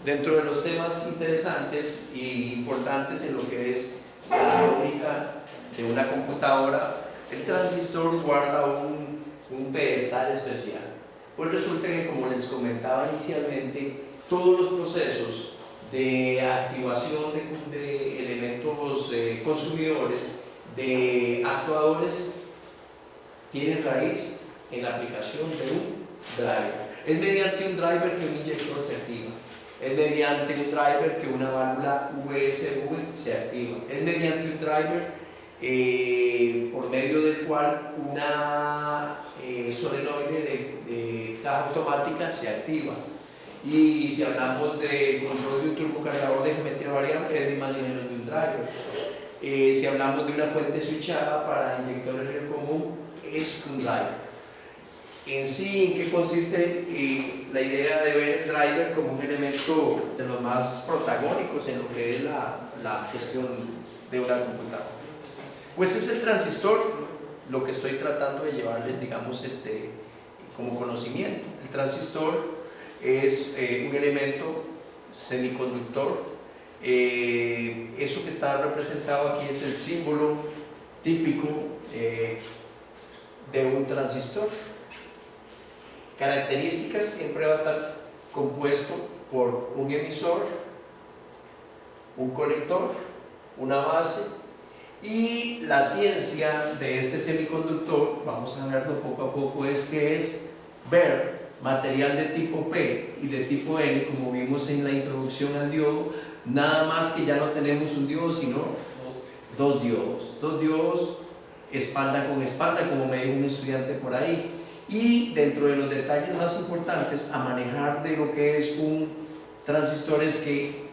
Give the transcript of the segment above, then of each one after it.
Dentro de los temas interesantes e importantes en lo que es la lógica de una computadora, el transistor guarda un pedestal especial. Pues resulta que, como les comentaba inicialmente, todos los procesos de activación de elementos consumidores, de actuadores, tienen raíz en la aplicación de un driver. Es mediante un driver que un inyector se activa. Es mediante un driver que una válvula USB se activa. Es mediante un driver por medio del cual una solenoide de caja automática se activa. Y si hablamos de control de un turbocargador de geometría variable, es ni más ni menos de un driver. Si hablamos de una fuente switchada para inyectores en común, es un driver. En sí, ¿en qué consiste la idea de ver el driver como un elemento de los más protagónicos en lo que es la gestión de una computadora? Pues es el transistor lo que estoy tratando de llevarles, digamos, como conocimiento. El transistor es un elemento semiconductor. Eso que está representado aquí es el símbolo típico de un transistor. Características: siempre va a estar compuesto por un emisor, un colector, una base, y la ciencia de este semiconductor, vamos a verlo poco a poco, es que es ver material de tipo P y de tipo N, como vimos en la introducción al diodo, nada más que ya no tenemos un diodo, sino dos diodos, espalda con espalda, como me dijo un estudiante por ahí. Y dentro de los detalles más importantes a manejar de lo que es un transistor es que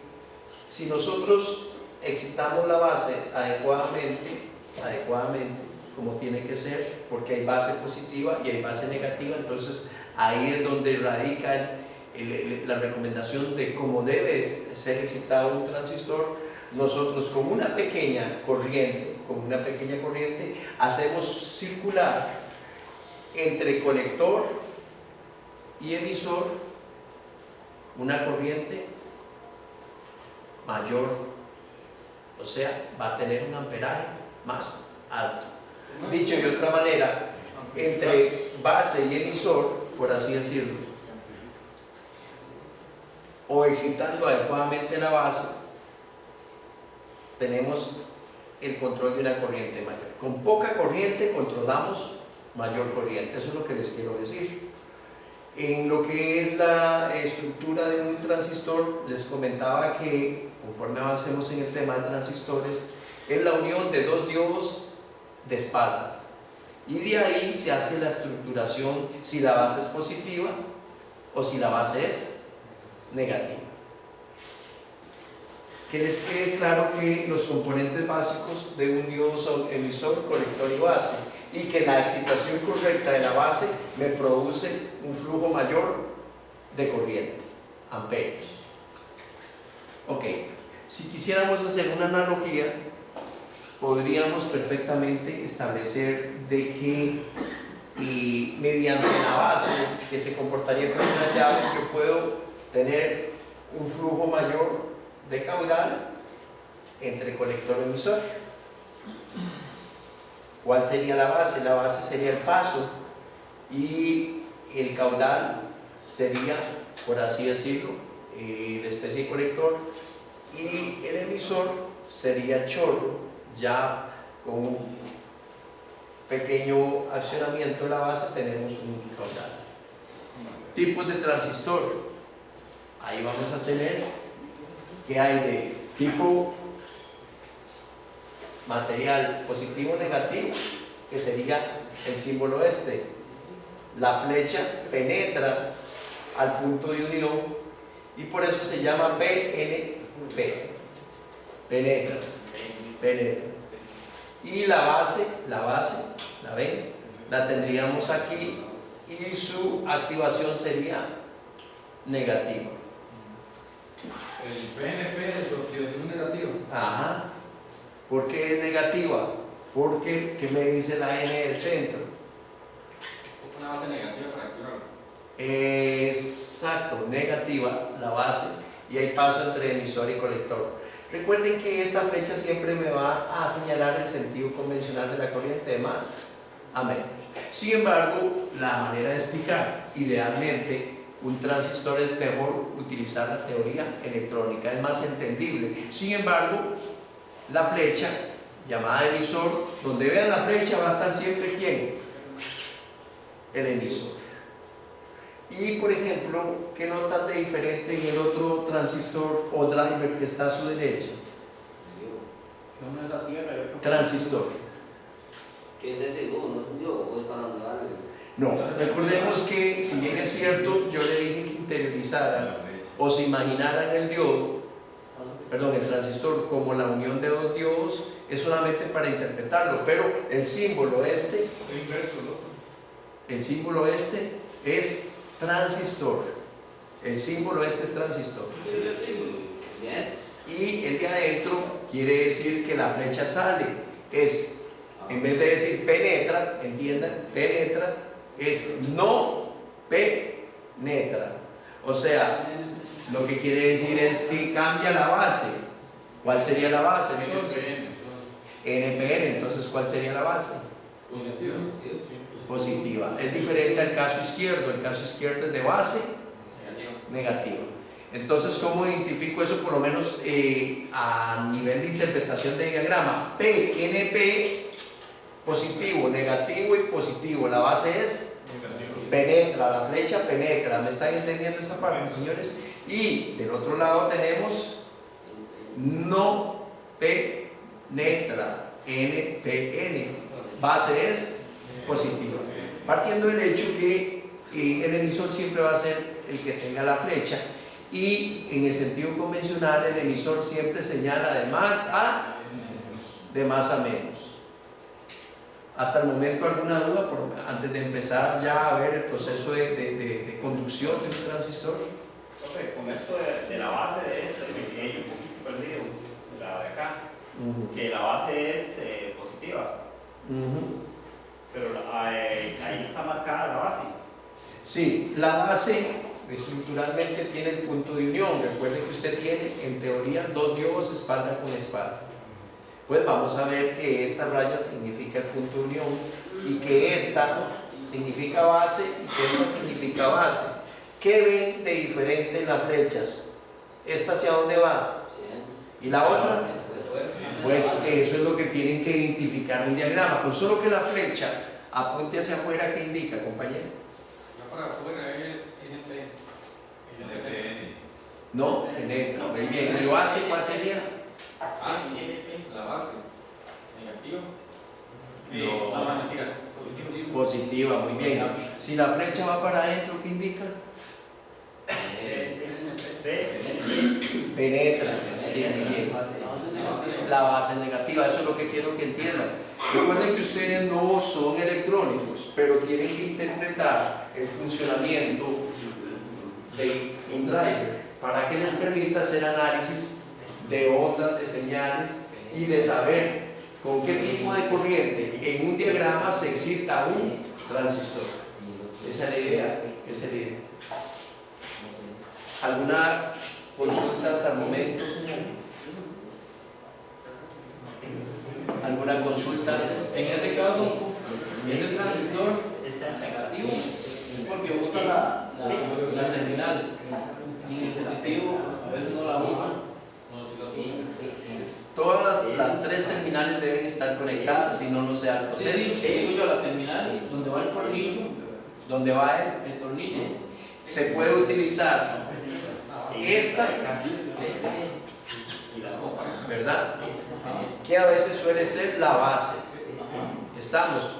si nosotros excitamos la base adecuadamente, como tiene que ser, porque hay base positiva y hay base negativa, entonces ahí es donde radica la recomendación de cómo debe ser excitado un transistor. Nosotros con una pequeña corriente hacemos circular entre colector y emisor una corriente mayor, o sea, va a tener un amperaje más alto. Dicho de otra manera, entre base y emisor, por así decirlo, o excitando adecuadamente la base, tenemos el control de una corriente mayor. Con poca corriente controlamos mayor corriente. Eso es lo que les quiero decir. En lo que es la estructura de un transistor, les comentaba que conforme avancemos en el tema de transistores, es la unión de dos diodos de espaldas, y de ahí se hace la estructuración, si la base es positiva o si la base es negativa. Que les quede claro que los componentes básicos de un diodo son emisor, colector y base, y que la excitación correcta de la base me produce un flujo mayor de corriente, amperios. Ok, si quisiéramos hacer una analogía, podríamos perfectamente establecer de que mediante la base, que se comportaría como una llave, yo puedo tener un flujo mayor de caudal entre colector y emisor. ¿Cuál sería la base? La base sería el paso y el caudal sería, por así decirlo, la especie de colector, y el emisor sería chorro, ya con un pequeño accionamiento de la base tenemos un caudal. Tipos de transistor: ahí vamos a tener que hay de tipo material positivo o negativo, que sería el símbolo este. La flecha penetra al punto de unión y por eso se llama PNP, penetra. Y la base, ¿la ven? La tendríamos aquí y su activación sería negativa. El PNP de su activación negativa. Ajá. ¿Por qué es negativa? Porque, ¿qué me dice la N del centro? Una base negativa para activarlo. Exacto, negativa la base y hay paso entre emisor y colector. Recuerden que esta flecha siempre me va a señalar el sentido convencional de la corriente de más a menos. Sin embargo, la manera de explicar, idealmente, un transistor es mejor utilizar la teoría electrónica, es más entendible. Sin embargo, la flecha, llamada emisor, donde vean la flecha va a estar siempre ¿quién? El emisor. Y por ejemplo, ¿qué notan de diferente en el otro transistor o driver que está a su derecha? Uno es a tierra y otro Transistor. ¿Qué es ese dúo? ¿No es un dúo? ¿O es para dónde va? No, recordemos que si bien es cierto, yo le dije que interiorizara o se imaginaran el diodo, perdón, el transistor como la unión de dos diodos, es solamente para interpretarlo, pero el símbolo este, es inverso, ¿no? el símbolo este es transistor, el símbolo este es transistor. Bien. Y el de adentro quiere decir que la flecha sale, es, en vez de decir penetra, entiendan, penetra, es no penetra. O sea, lo que quiere decir es que cambia la base. ¿Cuál sería la base entonces? NPN, entonces ¿cuál sería la base? Positiva. Positiva. Es diferente al caso izquierdo, el caso izquierdo es de base negativa. Entonces, ¿cómo identifico eso por lo menos a nivel de interpretación de diagrama? PNP, positivo, negativo y positivo. La base es penetra, la flecha penetra. ¿Me están entendiendo esa parte, señores? Y del otro lado tenemos no penetra, NPN. Base es positiva. Partiendo del hecho que el emisor siempre va a ser el que tenga la flecha, y en el sentido convencional el emisor siempre señala de más a menos. Hasta el momento, ¿alguna duda antes de empezar ya a ver el proceso de conducción de un transistor? Profe, con esto de la base de este me quedé un poquito perdido, la de acá, que la base es positiva, pero ahí está marcada la base. Sí, la base estructuralmente tiene el punto de unión. Recuerden que usted tiene en teoría dos diodos espalda con espalda. Pues vamos a ver que esta raya significa el punto de unión y que esta significa base y que esta significa base. ¿Qué ven de diferente en las flechas? ¿Esta hacia dónde va? ¿Y la otra? Pues eso es lo que tienen que identificar en un diagrama. Con solo que la flecha apunte hacia afuera, ¿qué indica, compañero? Para afuera es NPN. No, penetra. Muy bien. ¿Y base cuál sería? La base. Negativa. No. La base Positiva, muy bien. Si la flecha va para adentro, ¿qué indica? Penetra. Sí, muy bien. La base negativa, eso es lo que quiero que entiendan. Recuerden que ustedes no son electrónicos, pero tienen que interpretar el funcionamiento de un driver para que les permita hacer análisis de ondas, de señales y de saber con qué tipo de corriente en un diagrama se excita un transistor. Esa es la idea, esa es la idea. ¿Alguna consulta hasta el momento, señor? ¿Alguna consulta? En ese caso, ese transistor es negativo porque usa la terminal. Y el positivo a veces no la usa. Todas las tres terminales deben estar conectadas, si no, no se da el proceso. Sí, digo yo, la terminal donde va el tornillo, Donde va el tornillo. se puede utilizar esta, ¿verdad? Que a veces suele ser la base. Estamos.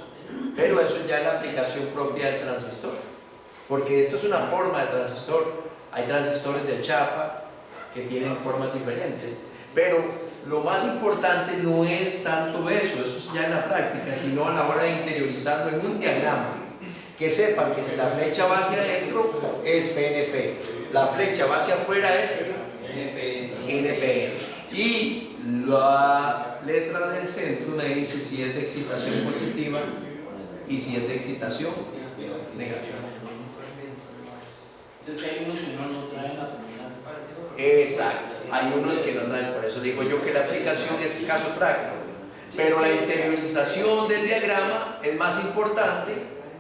Pero eso ya es la aplicación propia del transistor. Porque esto es una forma de transistor. Hay transistores de chapa que tienen formas diferentes. Pero lo más importante no es tanto eso es ya en la práctica, sino a la hora de interiorizarlo en un diagrama. Que sepan que si la flecha va hacia adentro es PNP, la flecha va hacia afuera es NPN. Y la letra del centro me dice si es de excitación positiva y si es de excitación negativa. Entonces que hay unos que no traen la terminal. Exacto, hay unos que no traen, por eso digo yo que la aplicación es caso práctico, pero la interiorización del diagrama es más importante,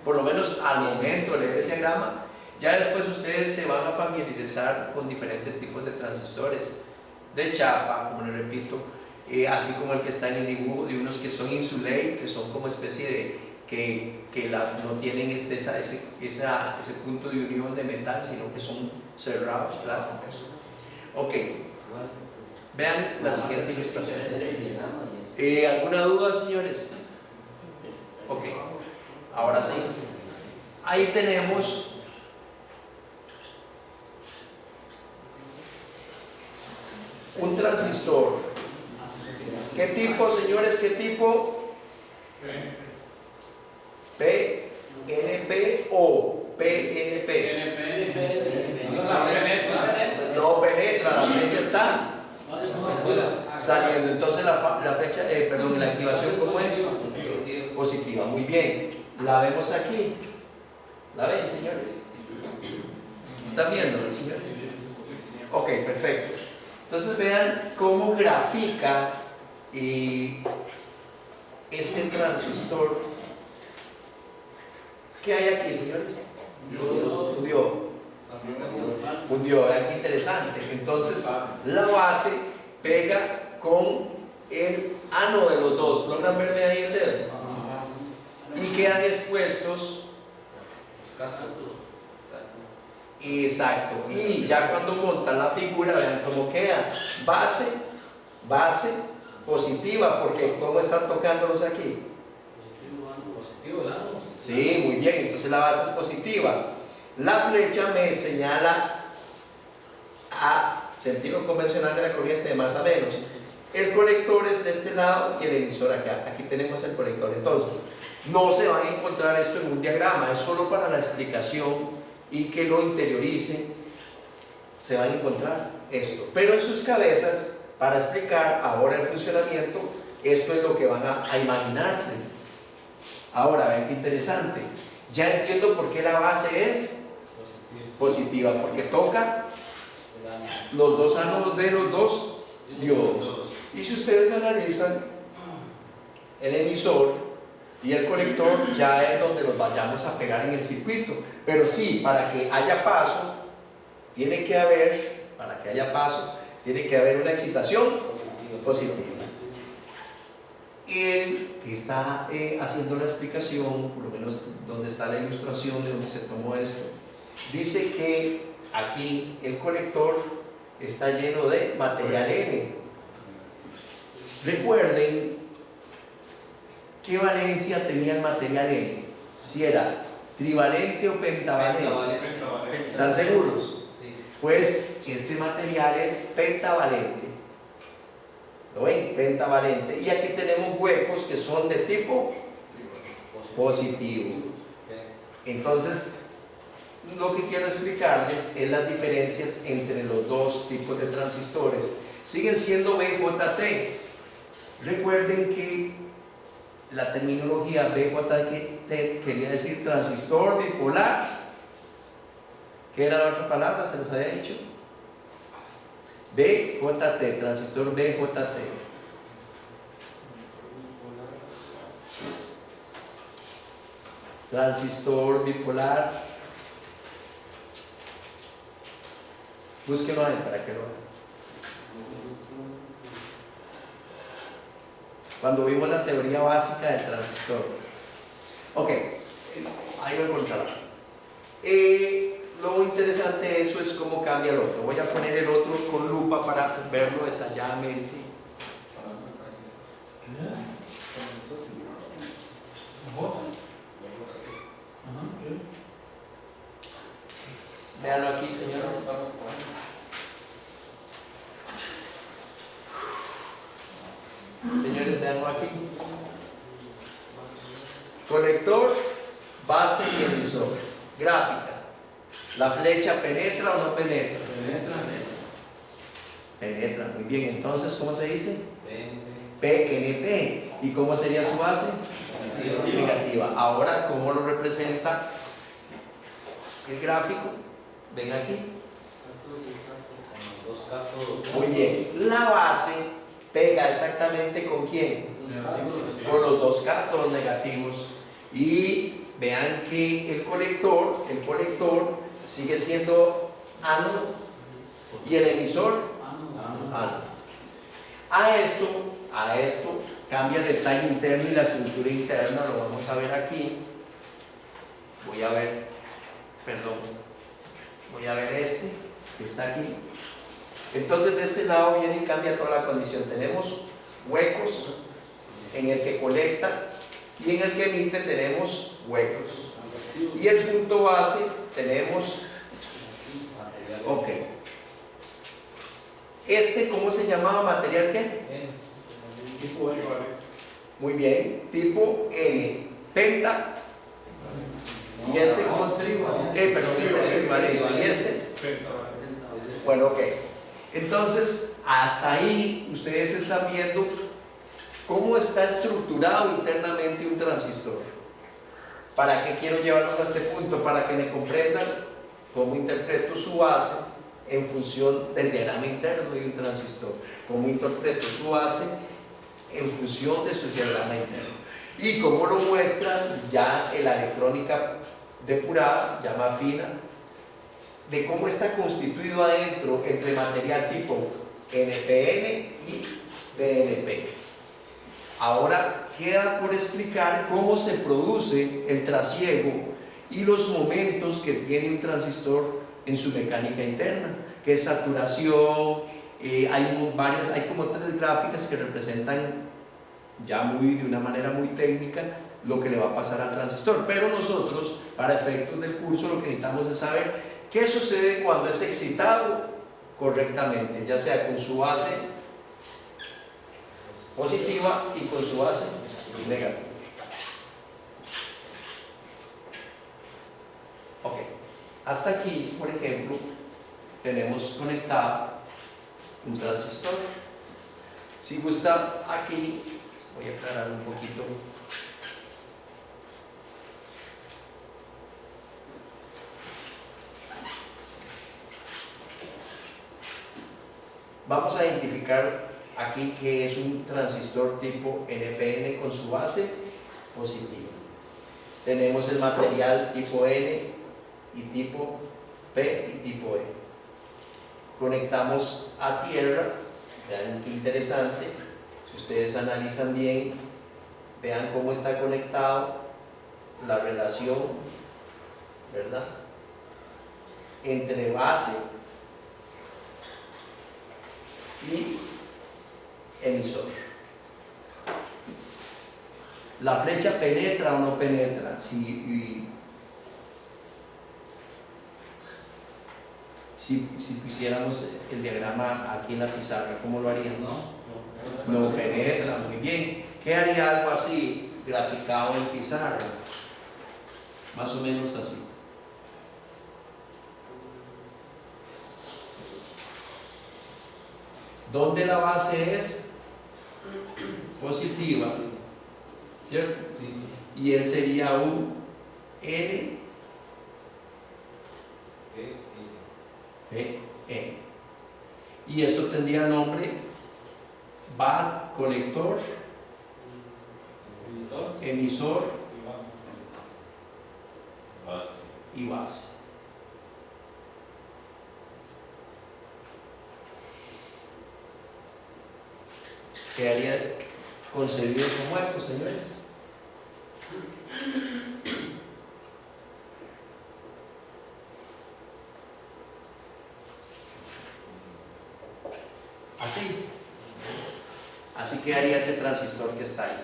por lo menos al momento de leer el diagrama. Ya después ustedes se van a familiarizar con diferentes tipos de transistores, de chapa, como les repito, así como el que está en el dibujo, de unos que son insulate, que son como especie de, no tienen ese punto de unión de metal, sino que son cerrados, plásticos. Ok, vean la siguiente ilustración. ¿Alguna duda, señores? Ok, ahora sí. Ahí tenemos un transistor. ¿Qué tipo, señores? ¿Qué tipo? ¿PNP o PNP? No penetra, la flecha está saliendo. Entonces la flecha, la activación, ¿cómo es? Positiva. Muy bien. La vemos aquí. ¿La ven, señores? ¿Están viendo, señores? Ok, perfecto. Entonces vean cómo grafica este transistor. ¿Qué hay aquí, señores? Un diode. Vean qué interesante. Entonces la base pega con el ánodo de los dos. ¿Logran verme ahí el dedo? Y quedan expuestos. Exacto. Y ya cuando montan la figura, vean cómo queda. Base positiva, porque ¿cómo están tocándolos aquí? Sí, muy bien. Entonces la base es positiva. La flecha me señala a sentido convencional de la corriente de más a menos. El colector es de este lado y el emisor acá. Aquí tenemos el colector. Entonces, no se van a encontrar esto en un diagrama, es solo para la explicación y que lo interioricen. Se van a encontrar esto, pero en sus cabezas, para explicar ahora el funcionamiento, esto es lo que van a imaginarse. Ahora, ven qué interesante. Ya entiendo por qué la base es positiva, porque toca los dos ánodos de los dos diodos. Y si ustedes analizan el emisor y el colector, ya es donde los vayamos a pegar en el circuito. Pero sí, para que haya paso, tiene que haber una excitación positiva. El que está haciendo la explicación, por lo menos donde está la ilustración de donde se tomó esto, dice que aquí el colector está lleno de material N. Recuerden qué valencia tenía el material N, si era trivalente o pentavalente. ¿Están seguros? Pues este material es pentavalente. ¿Lo ven? Pentavalente. Y aquí tenemos huecos que son de tipo positivo. Entonces, lo que quiero explicarles es las diferencias entre los dos tipos de transistores. Siguen siendo BJT. Recuerden que la terminología BJT quería decir transistor bipolar. ¿Qué era la otra palabra? ¿Se les había dicho? BJT, transistor BJT. Transistor bipolar. Búsquenlo ahí para que lo vean. Cuando vimos la teoría básica del transistor. Ok, ahí lo encontrarán. Lo interesante de eso es cómo cambia el otro. Voy a poner el otro con lupa para verlo detalladamente. Veanlo aquí, señores. Señores, veanlo aquí. Colector, base y emisor. Gráfica. ¿La flecha penetra o no penetra? Penetra, muy bien. Entonces, ¿cómo se dice? PNP. ¿Y cómo sería su base? Negativa. Ahora, ¿cómo lo representa el gráfico? Ven aquí. Muy bien. La base pega exactamente ¿con quién? Con los dos cátodos negativos. Y vean que el colector sigue siendo ánodo y el emisor ánodo. A esto cambia el detalle interno y la estructura interna, lo vamos a ver aquí. Voy a ver este que está aquí. Entonces de este lado viene y cambia toda la condición. Tenemos huecos en el que colecta y en el que emite tenemos huecos. Y el punto base tenemos, ok. ¿Cómo se llamaba? ¿Material qué? Tipo N. Muy bien, tipo N, penta. Y este, No, perdón, este es equivalente. ¿Y este? Bueno, ok. Entonces, hasta ahí ustedes están viendo cómo está estructurado internamente un transistor. ¿Para qué quiero llevarlos a este punto? Para que me comprendan cómo interpreto su base en función del diagrama interno de un transistor. Cómo interpreto su base en función de su diagrama interno. Y cómo lo muestra ya en la electrónica depurada, ya más fina, de cómo está constituido adentro entre material tipo NPN y PNP. Ahora queda por explicar cómo se produce el trasiego y los momentos que tiene un transistor en su mecánica interna, que es saturación. Hay como 3 gráficas que representan ya de una manera muy técnica lo que le va a pasar al transistor, pero nosotros, para efectos del curso, lo que necesitamos es saber qué sucede cuando es excitado correctamente, ya sea con su base positiva y con su base negativa. Ok, hasta aquí, por ejemplo, tenemos conectado un transistor. Si gusta, aquí voy a aclarar un poquito. Vamos a identificar aquí que es un transistor tipo NPN con su base positiva. Tenemos el material tipo N y tipo P y tipo E. Conectamos a tierra, vean qué interesante. Si ustedes analizan bien, vean cómo está conectado la relación, ¿verdad?, entre base y emisor. ¿La flecha penetra o no penetra? Si pusiéramos el diagrama aquí en la pizarra, ¿cómo lo harían? No penetra, muy bien. ¿Qué haría algo así graficado en pizarra? Más o menos así. ¿Dónde la base es positiva? ¿Cierto? Sí. Y él sería un N P E. Y esto tendría nombre colector, emisor y base. Quedaría concebido como esto, señores. Así quedaría ese transistor que está ahí.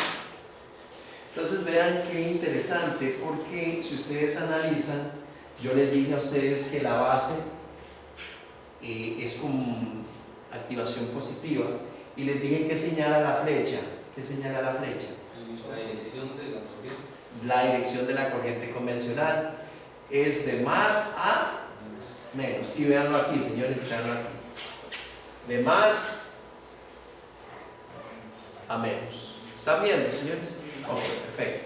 Entonces vean qué interesante, porque si ustedes analizan, yo les dije a ustedes que la base es con activación positiva, y les dije que señala la flecha. ¿Qué señala la flecha? La dirección de la corriente. La dirección de la corriente convencional es de más a menos. Y véanlo aquí, señores, véanlo aquí. De más a menos. ¿Están viendo, señores? Ok, perfecto.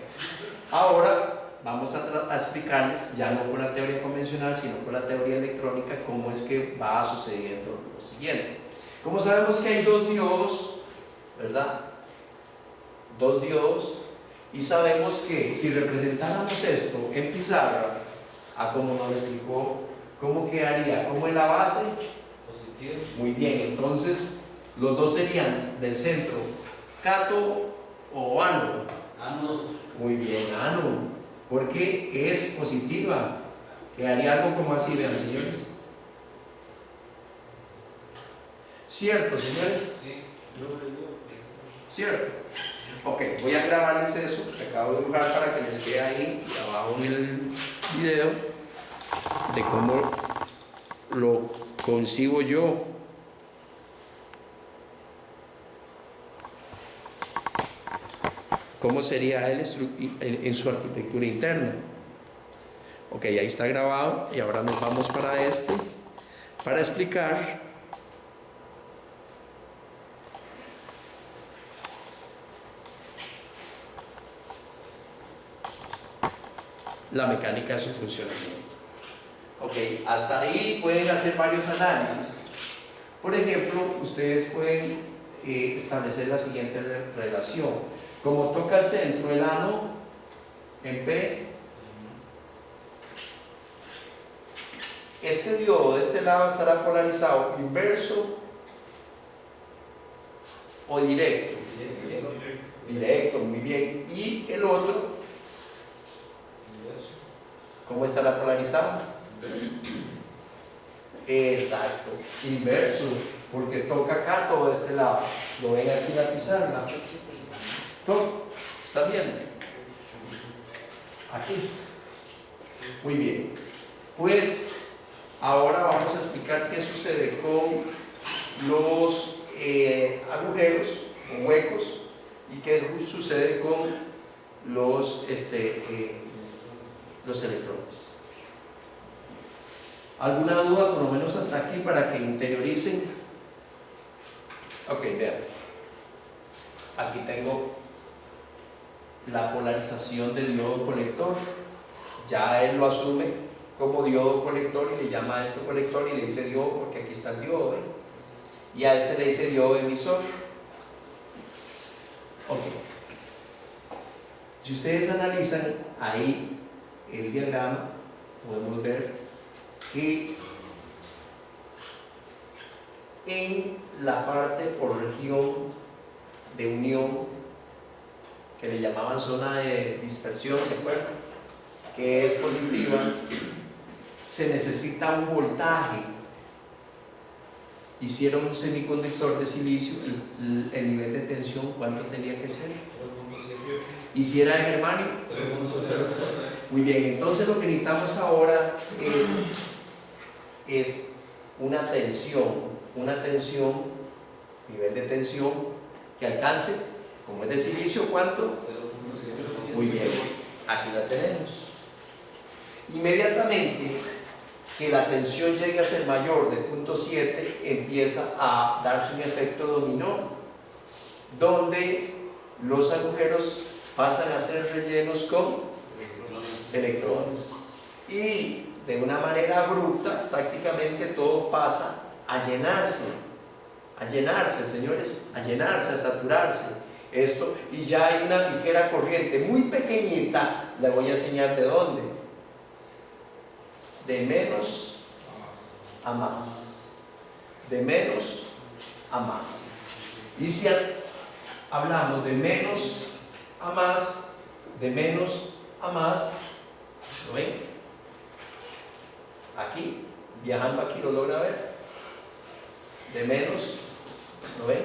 Ahora vamos a explicarles, ya no con la teoría convencional, sino con la teoría electrónica, cómo es que va sucediendo lo siguiente. Como sabemos que hay dos diodos, ¿verdad? Dos diodos, y sabemos que si representáramos esto en pizarra, a como nos lo explicó, ¿cómo quedaría? ¿Cómo es la base? Positivo. Muy bien, entonces los dos serían del centro, cátodo o ánodo. Ánodo. Muy bien, ánodo, porque es positiva. Quedaría algo como así, vean, señores. ¿Cierto, señores? Sí. ¿Cierto? Ok, voy a grabarles eso que acabo de dibujar para que les quede ahí abajo en el video de cómo lo concibo yo. ¿Cómo sería él en su arquitectura interna? Ok, ahí está grabado y ahora nos vamos para este para explicar la mecánica de su funcionamiento. Ok, hasta ahí pueden hacer varios análisis. Por ejemplo, ustedes pueden establecer la siguiente relación. Como toca el centro el ánodo en P, este diodo de este lado estará polarizado inverso o directo. Directo, muy bien. Y el otro, ¿cómo estará polarizado? Exacto, inverso, porque toca acá todo este lado. Lo ven aquí en la pizarra. ¿Están viendo? Aquí. Muy bien. Pues ahora vamos a explicar qué sucede con los agujeros o huecos y qué sucede con los electrones. ¿Alguna duda, por lo menos hasta aquí, para que interioricen? Ok, vean. Aquí tengo la polarización de diodo colector. Ya él lo asume como diodo colector y le llama a esto colector y le dice diodo porque aquí está el diodo, ¿ven? Y a este le dice diodo emisor. Ok. Si ustedes analizan ahí el diagrama, podemos ver que en la parte o región de unión que le llamaban zona de dispersión, ¿se acuerdan? Que es positiva, se necesita un voltaje. Hicieron un semiconductor de silicio, el nivel de tensión, ¿cuánto tenía que ser? ¿Y si era de germanio? Muy bien, entonces lo que necesitamos ahora es una tensión, nivel de tensión que alcance, como es de silicio, ¿cuánto? Muy bien, aquí la tenemos. Inmediatamente que la tensión llegue a ser mayor de 0.7, empieza a darse un efecto dominó, donde los agujeros pasan a ser rellenos con electrones. Y de una manera abrupta, prácticamente todo pasa a llenarse, señores, a llenarse, a saturarse. Esto, y ya hay una ligera corriente muy pequeñita, le voy a enseñar de dónde, de menos a más, de menos a más. Y si hablamos de menos a más, de menos a más, ¿lo ven? Aquí, viajando aquí, ¿lo logra ver? De menos, ¿lo ven?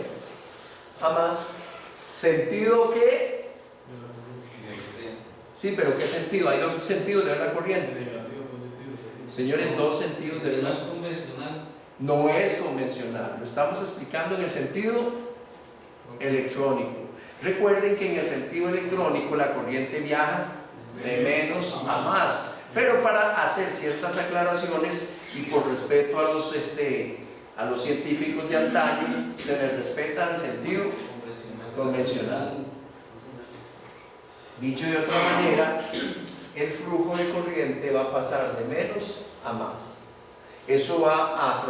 A más. ¿Sentido qué? Sí, pero ¿qué sentido? Hay dos sentidos de ver la corriente. Señores, dos sentidos de ver la corriente. No es convencional. No es convencional, lo estamos explicando en el sentido electrónico. Recuerden que en el sentido electrónico la corriente viaja de menos a más, pero para hacer ciertas aclaraciones y por respeto a los científicos de antaño, se les respeta el sentido convencional. Dicho de otra manera, el flujo de corriente va a pasar de menos a más. Eso va a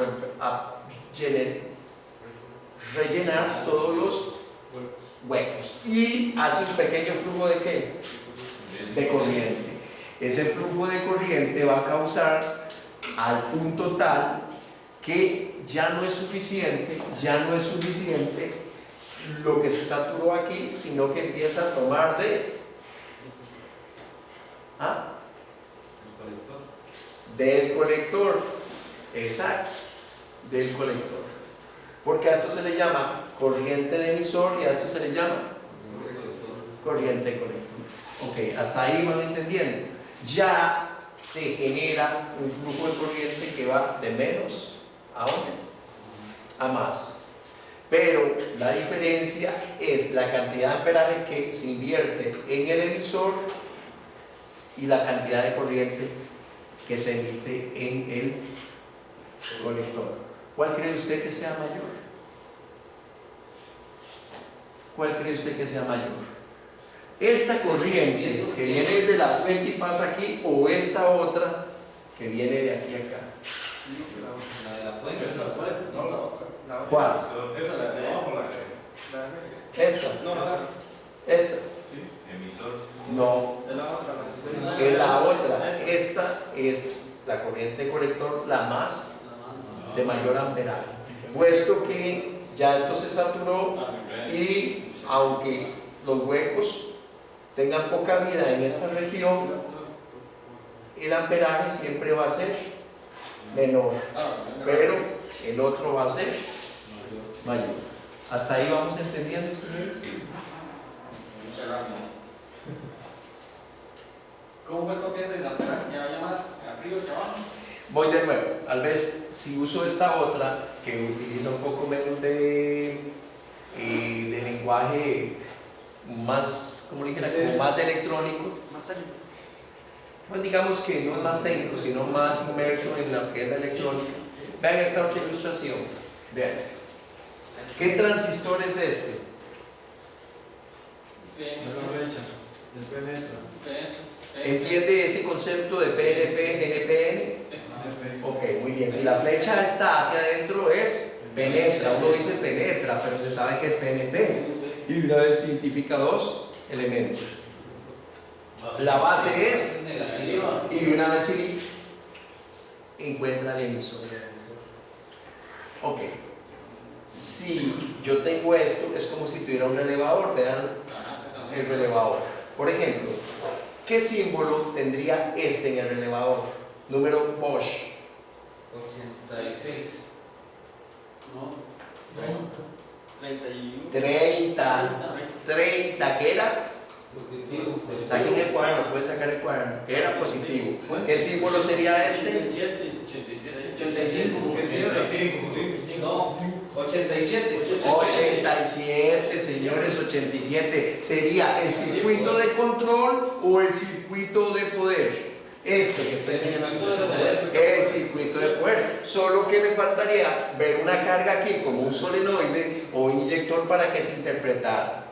rellenar todos los huecos y hace un pequeño flujo de ¿qué? De corriente. Ese flujo de corriente va a causar al punto tal que ya no es suficiente lo que se saturó aquí, sino que empieza a tomar del colector. Exacto, del colector. Porque a esto se le llama corriente de emisor y a esto se le llama corriente de colector. Ok, hasta ahí van entendiendo. Ya se genera un flujo de corriente que va de menos a más. Pero la diferencia es la cantidad de amperaje que se invierte en el emisor y la cantidad de corriente que se emite en el colector. ¿Cuál cree usted que sea mayor? ¿Cuál cree usted que sea mayor? ¿Esta corriente que viene de la fuente y pasa aquí o esta otra que viene de aquí a acá? La de la fuente. No, la otra. ¿Cuál? Esa es la de abajo, la de. ¿Esta? No, esa. ¿Esta? Sí. Emisor. No, De la otra. es la otra. Esta es la corriente de colector, la más de mayor amperaje. Puesto que ya esto se saturó y aunque los huecos tengan poca vida en esta región, el amperaje siempre va a ser menor, pero el otro va a ser mayor. ¿Hasta ahí vamos entendiendo, señor? ¿Cómo fue el toque de la pera? ¿Ya vaya más arriba que abajo? Voy de nuevo. Tal vez si uso esta otra que utiliza un poco menos de lenguaje más, como dijera, como más de electrónico, pues digamos que no es más técnico, sino más inmerso en lo que es la electrónica. Vean esta otra ilustración. Vean. ¿Qué transistor es este? ¿Entiende ese concepto de PNP, NPN? Ok, muy bien. Si la flecha está hacia adentro es penetra. Uno dice penetra, pero se sabe que es PNP. Y una vez identifica dos elementos. La base es negativa. y una vez sí encuentra el emisor. Ok. Si yo tengo esto, es como si tuviera un relevador. Vean el relevador. Por ejemplo, ¿qué símbolo tendría este en el relevador? Número Bosch. 86. No. 31. 30, ¿qué era? Saquen el cuaderno, pueden sacar el cuaderno. ¿Qué era positivo? ¿Qué símbolo sería este? 85. No, 87. 87, señores, 87. ¿Sería el circuito de control o el circuito de poder? Este que estoy señalando, el circuito de poder. Solo que me faltaría ver una carga aquí como un solenoide o un inyector para que se interpretara.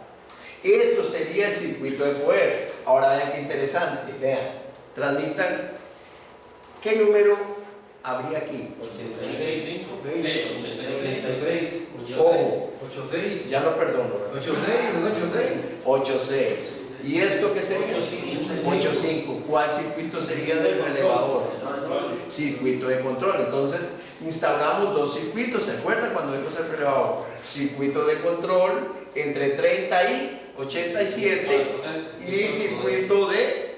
Esto sería el circuito de poder. Ahora vean qué interesante. Vean, transmitan. ¿Qué número habría aquí? 86. 86. Oh, 86. ya lo perdono. 8.6. ¿Y esto qué sería? 8.5. ¿Cuál circuito sería del relevador? Circuito de control. Entonces instalamos dos circuitos. ¿Se acuerdan cuando vimos el relevador? Circuito de control entre 30 y 87 y circuito de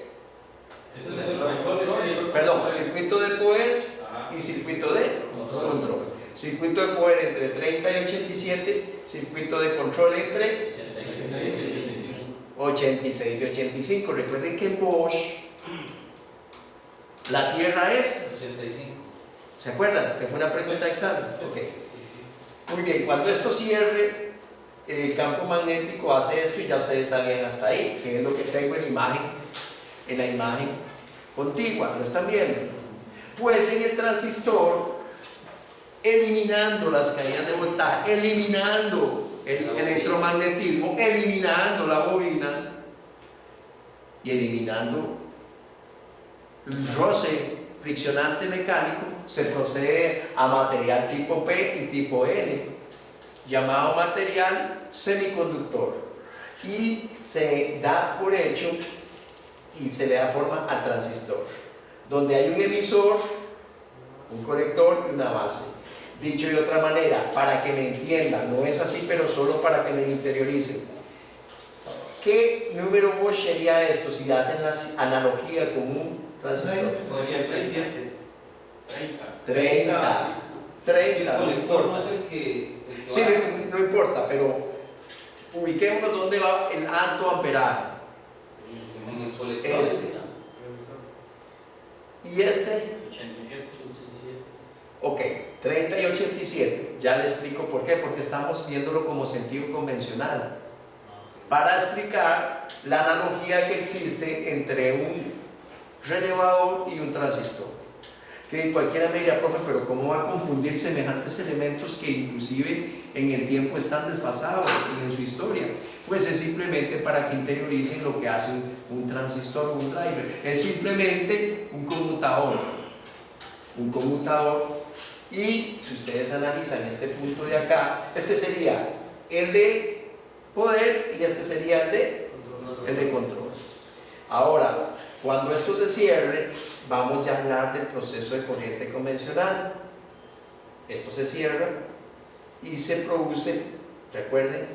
circuito de poder y circuito de control. Circuito de poder entre 30 y 87, circuito de control entre 86 y 85. Recuerden que en Bosch la tierra es 85. ¿se acuerdan? Que fue una pregunta de examen. Ok. Muy bien, cuando esto cierre, el campo magnético hace esto y ya ustedes sabían hasta ahí, que es lo que tengo en la imagen contigua. ¿Lo están viendo? Pues en el transistor, eliminando las caídas de voltaje, eliminando el electromagnetismo, eliminando la bobina y eliminando roce friccionante mecánico, se procede a material tipo P y tipo N, llamado material semiconductor, y se da por hecho y se le da forma al transistor, donde hay un emisor, un colector y una base. Dicho de otra manera, para que me entiendan, no es así, pero solo para que me interioricen. ¿Qué número Bosch sería esto si hacen la analogía con un transistor? 87. 30. El no colector no importa. es el que Sí, va. no importa, pero ubiquémonos dónde va el alto amperaje. En el colector. Este. Y este, 87. ok, 30 y 87. Ya le explico por qué, porque estamos viéndolo como sentido convencional. Para explicar la analogía que existe entre un relevador y un transistor. Que cualquiera me dirá, profe, pero ¿cómo va a confundir semejantes elementos que inclusive en el tiempo están desfasados y en su historia? Pues es simplemente para que interioricen lo que hace un transistor o un driver. Es simplemente un conmutador. Un conmutador. Y si ustedes analizan este punto de acá, este sería el de poder y este sería el de control. Ahora, cuando esto se cierre, vamos ya a hablar del proceso de corriente convencional. Esto se cierra y se produce, recuerden,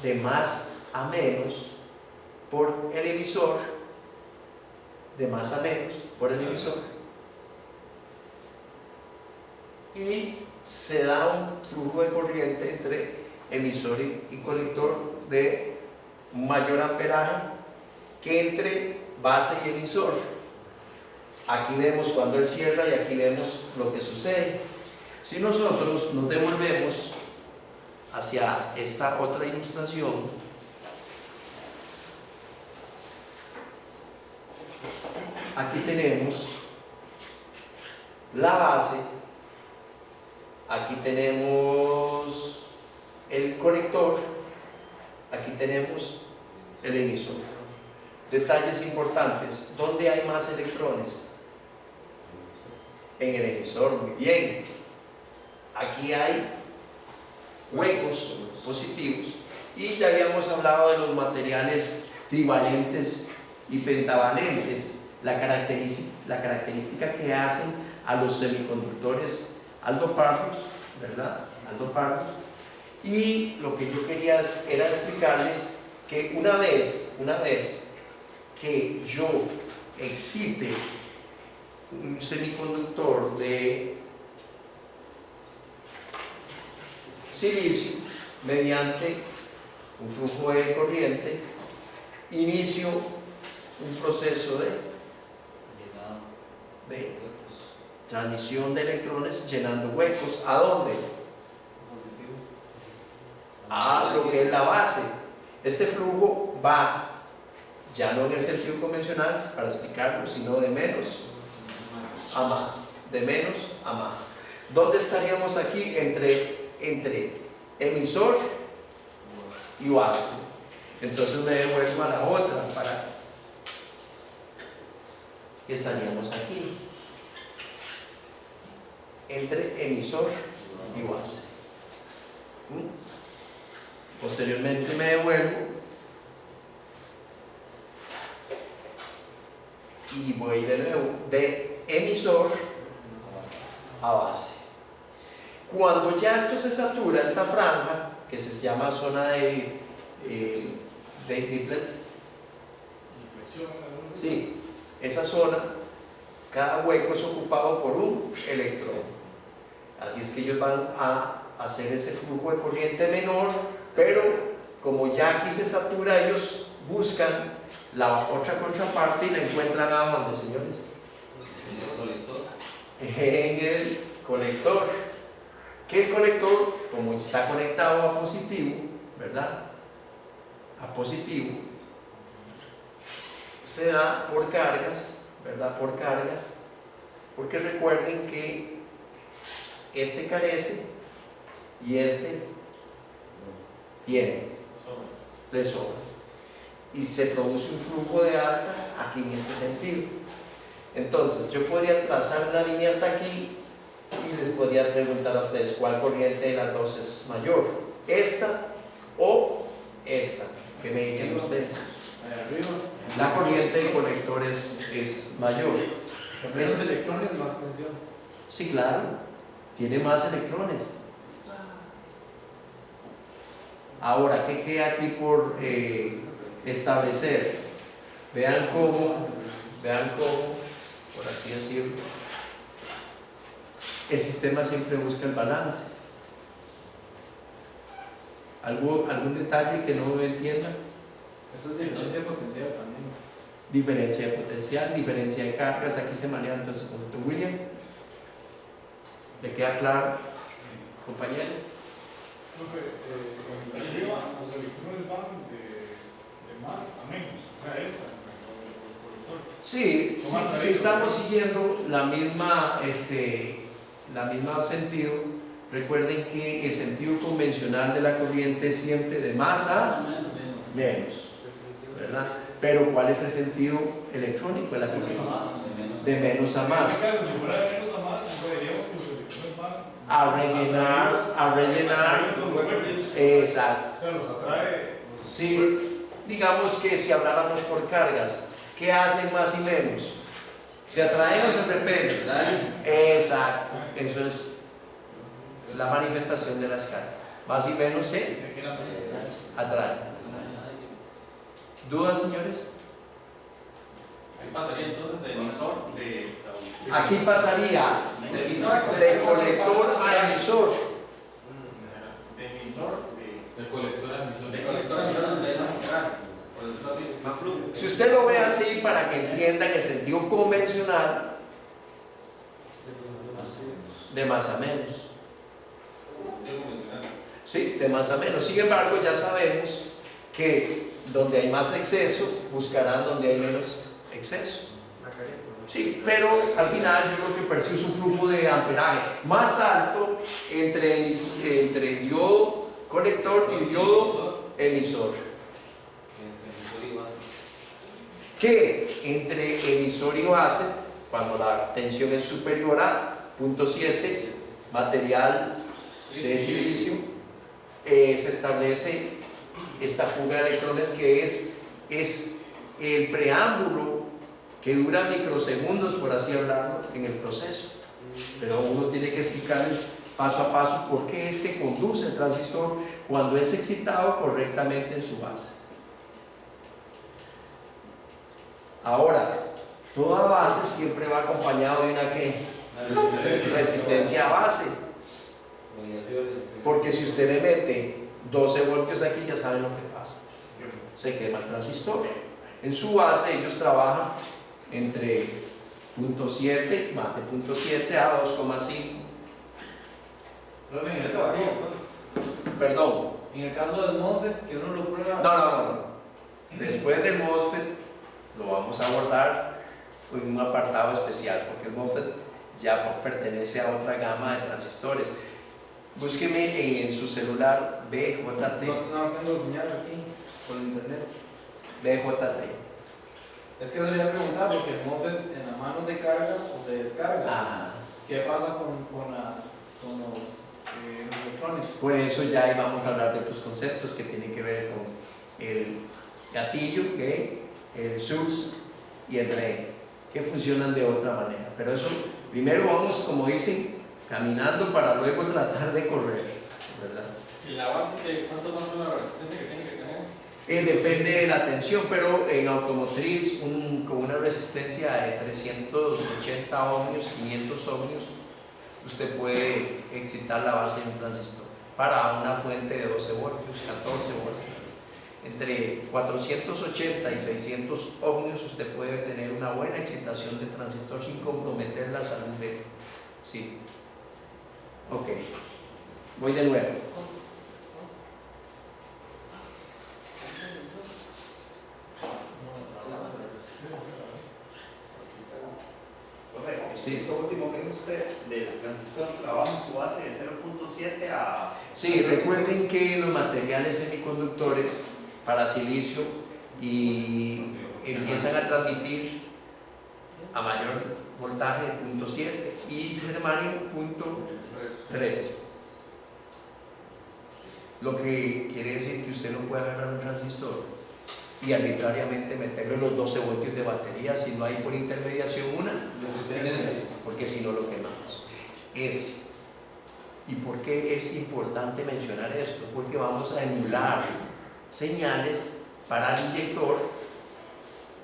de más a menos por el emisor, de más a menos por el emisor, y se da un flujo de corriente entre emisor y colector de mayor amperaje que entre base y emisor. Aquí vemos cuando él cierra y aquí vemos lo que sucede. Si nosotros nos devolvemos hacia esta otra ilustración, aquí tenemos la base, aquí tenemos el colector, aquí tenemos el emisor. Detalles importantes: ¿dónde hay más electrones? En el emisor, muy bien. Aquí hay huecos positivos, y ya habíamos hablado de los materiales trivalentes y pentavalentes, la característica que hacen a los semiconductores aldopardos, ¿verdad? Aldopardos. Y lo que yo quería era explicarles que una vez que yo excite un semiconductor de silicio mediante un flujo de corriente, inicio un proceso de transmisión de electrones llenando huecos. ¿A dónde? A lo que es la base. Este flujo va ya no en el sentido convencional para explicarlo, sino de menos a más, de menos a más. ¿Dónde estaríamos aquí? Entre emisor y base. Entonces me devuelvo a la otra para que estaríamos aquí entre emisor y base. Posteriormente me devuelvo y voy de nuevo de emisor a base. Cuando ya esto se satura, esta franja que se llama zona de Diplet, sí, esa zona, cada hueco es ocupado por un electrón. Así es que ellos van a hacer ese flujo de corriente menor, pero como ya aquí se satura, ellos buscan la otra contraparte y la encuentran ¿a dónde, señores? En el colector. En el colector. Que el colector, como está conectado a positivo, ¿verdad? A positivo, se da por cargas, ¿verdad? Por cargas, porque recuerden que este carece y este tiene, le sobra. y se produce un flujo de alta aquí en este sentido. Entonces yo podría trazar una línea hasta aquí y les podría preguntar a ustedes cuál corriente de las dos es mayor, esta o esta. ¿Qué me dirían ustedes? La corriente de colectores es mayor. Menos electrones, más tensión. Sí, claro, tiene más electrones. Ahora, ¿qué queda aquí por establecer? Vean cómo, por así decirlo, el sistema siempre busca el balance. ¿Algún detalle que no me entiendan? Eso es diferencia potencial también. Diferencia de potencial, diferencia de cargas, aquí se maneja entonces el concepto. William, ¿le queda claro, compañero? Arriba los electrones van de más a menos, o sea, entran por el colector. Sí, si estamos siguiendo la misma sentido, recuerden que el sentido convencional de la corriente es siempre de más a menos, ¿verdad? Pero ¿cuál es el sentido electrónico de la corriente? De menos a más. En este caso, si fuera de menos a más, veríamos que los electrones van A rellenar, exacto. o sea, los atrae. Sí, digamos que si habláramos por cargas, ¿qué hacen más y menos? ¿Se atraen o se repelen? Exacto, eso es la manifestación de las cargas. Más y menos se atraen. ¿Dudas, señores? Ahí pasaría entonces de emisor de Aquí pasaría de emisor de colector a emisor. de emisor El colector a emisor. de colector a emisor de más carga, por decirlo así. Más flujo. Si usted lo ve así para que entiendan el sentido convencional, de más a menos. Sí, de más a menos. Sin embargo, ya sabemos que donde hay más exceso, buscarán donde hay menos exceso. Sí, pero al final yo lo que percibo es un flujo de amperaje más alto entre diodo colector y diodo emisor, que entre emisor y base, cuando la tensión es superior a 0.7, material de silicio, se establece esta fuga de electrones que es el preámbulo que dura microsegundos, por así hablarlo, en el proceso. Pero uno tiene que explicarles paso a paso por qué es que conduce el transistor cuando es excitado correctamente en su base. Ahora, toda base siempre va acompañado de una ¿qué? Resistencia a base. Porque si usted le mete 12 voltios aquí, ya saben lo que pasa. Se quema el transistor. En su base ellos trabajan entre 0.7, más de 0.7 a 2,5. Pero en eso vacío, Perdón. en el caso del MOSFET, que uno lo prueba. No. Después del MOSFET lo vamos a abordar en un apartado especial, porque el MOSFET ya pertenece a otra gama de transistores. Búsqueme en su celular BJT. No tengo señal aquí por internet. BJT. Es que debería preguntar porque el MOSFET en la mano se carga o se descarga. Ah, ¿Qué pasa con los electrones? por eso ya ahí vamos a hablar de otros conceptos que tienen que ver con el gatillo, el source y el drain, que funcionan de otra manera. Pero eso, primero vamos, como dicen, caminando para luego tratar de correr, ¿verdad? ¿Y la base cuánto más es la resistencia que tiene que tener? Depende de la tensión, pero en automotriz con una resistencia de 380 ohmios, 500 ohmios, usted puede excitar la base de un transistor para una fuente de 12 voltios, 14 voltios. Entre 480 y 600 ohmios usted puede tener una buena excitación de transistor sin comprometer la salud de él. Sí. Ok. Voy de nuevo. Sí, eso último que dijo usted del transistor, trabaja en su base de 0.7 a... Sí, recuerden que los materiales semiconductores para silicio y empiezan a transmitir a mayor voltaje de 0.7 y germanio 0.3. Lo que quiere decir que usted no puede agarrar un transistor y arbitrariamente meterle los 12 voltios de batería si no hay por intermediación una, porque si no lo quemamos. ¿Y por qué es importante mencionar esto? Porque vamos a emular señales para el inyector,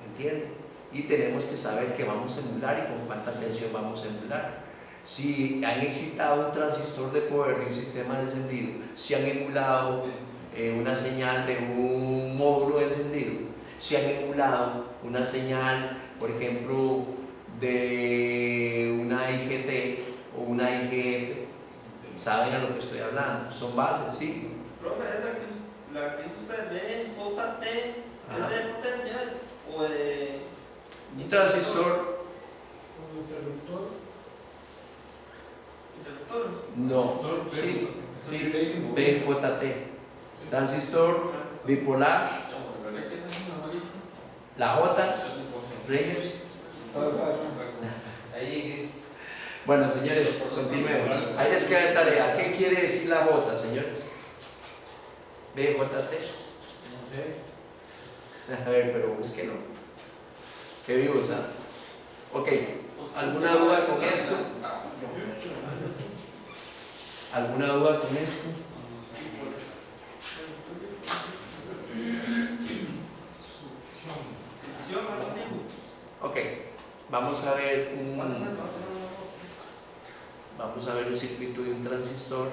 ¿entiende? Y tenemos que saber qué vamos a emular y con cuánta tensión vamos a emular. Si han excitado un transistor de poder de un sistema de encendido, si han emulado una señal de un módulo de encendido, si han emulado una señal, por ejemplo, de una IGT o una IGF, saben a lo que estoy hablando, son bases, ¿sí? Profe, la que hizo usted de JT, ¿es de potencias o de Un transistor, interruptor? no, sí, BJT, transistor bipolar, la J, Reiner. Bueno, señores, continuemos. Ahí les queda de tarea. ¿Qué quiere decir la J, señores? BJT. No sé. A ver, pero búsquenlo. Qué vivos, ¿ah? Ok, ¿alguna duda con esto? ¿Alguna duda con esto? Ok, vamos a ver un circuito de un transistor.